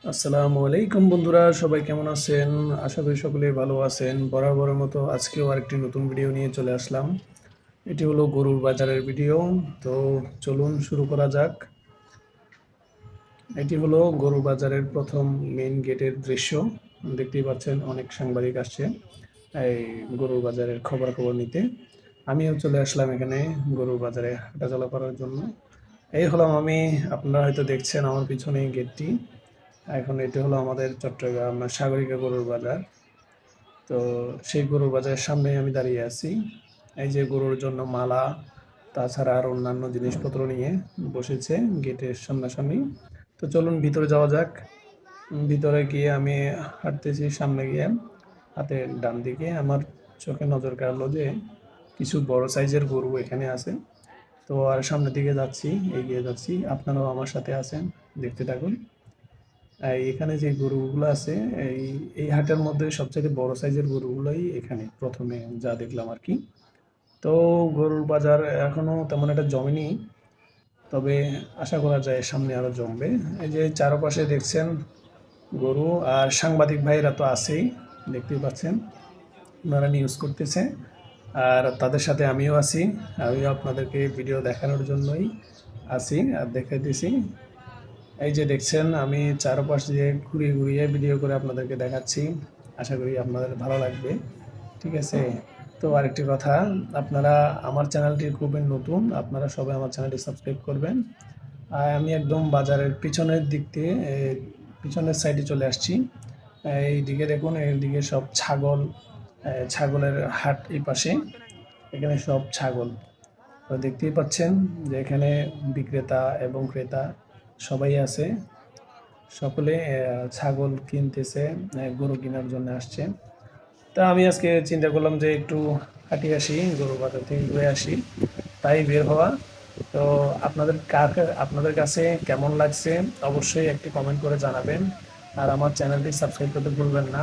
আসসালামু আলাইকুম বন্ধুরা, সবাই কেমন আছেন? আশা করি সকলেই ভালো আছেন। বরাবরের মতো আজকেও আরেকটি নতুন ভিডিও নিয়ে চলে আসলাম। এটি হলো গরুর বাজারের ভিডিও। তো চলুন শুরু করা যাক। এটি হলো গরুর বাজারের প্রথম মেইন গেটের দৃশ্য। দেখতেই পাচ্ছেন অনেক সাংবাদিক আসছে এই গরুর বাজারের খবরাখবর নিতে। আমিও চলে আসলাম এখানে গরুর বাজারে হাঁটাচলা করার জন্য। এই হলাম আমি। আপনারা হয়তো দেখছেন আমার পিছনে গেটটি। এখন এটি হলো আমাদের চট্টগ্রাম সাগরিকা গরুর বাজার। তো সেই গরুর বাজারের সামনেই আমি দাঁড়িয়ে আছি। এই যে গরুর জন্য মালা, তাছাড়া আর অন্যান্য জিনিসপত্র নিয়ে বসেছে গেটের সামনাসামনি। তো চলুন ভিতরে যাওয়া যাক। ভিতরে গিয়ে আমি হাঁটতেছি, সামনে গিয়ে হাতের ডান দিকে আমার চোখে নজর কাড়লো যে কিছু বড় সাইজের গরু এখানে আছে। তো আর সামনের দিকে যাচ্ছি, এগিয়ে যাচ্ছি, আপনারাও আমার সাথে আছেন, দেখতে থাকুন। এখানে যে গরুগুলো আছে, এই এই হাটের মধ্যে সবচেয়ে বড় সাইজের গরুগুলোই এখানে প্রথমে যা দেখলাম আর কি। তো গরুর বাজার এখনো তেমন একটা জমেনি, তবে আশা করা যায় সামনে আরো জমবে। এই যে চারপাশে দেখছেন গরু, আর সাংবাদিক ভাইরা তো আছেই, দেখতেই পাচ্ছেন ওনারা নিউজ করতেছে, আর তাদের সাথে আমিও আছি। আমিও আপনাদেরকে ভিডিও দেখানোর জন্যই আছি আর দেখাইতেছি। এই যে দেখছেন আমি চারপাশ দিয়ে ঘুরিয়ে ঘুরিয়ে ভিডিও করে আপনাদেরকে দেখাচ্ছি। আশা করি আপনাদের ভালো লাগবে। ঠিক আছে? তো আরেকটি কথা, আপনারা আমার চ্যানেলটি খুবই নতুন, আপনারা সবাই আমার চ্যানেলটি সাবস্ক্রাইব করবেন। আর আমি একদম বাজারের পিছনের দিক দিয়ে পিছনের সাইডে চলে আসছি। এইদিকে দেখুন, এইদিকে সব ছাগল, ছাগলের হাট এই পাশে। এখানে সব ছাগল। তো দেখতেই পাচ্ছেন যে এখানে বিক্রেতা এবং ক্রেতা সবাই আছে। সকলে ছাগল কিনতেছে, গরু কেনার জন্য আসছে। তা আমি আজকে চিন্তা করলাম যে একটু হাঁটি আসি, গরু বাজার থেকে ঘুরে আসি, তাই বের হওয়া। তো আপনাদের কাছে কেমন লাগছে অবশ্যই একটি কমেন্ট করে জানাবেন, আর আমার চ্যানেলটি সাবস্ক্রাইব করতে ভুলবেন না।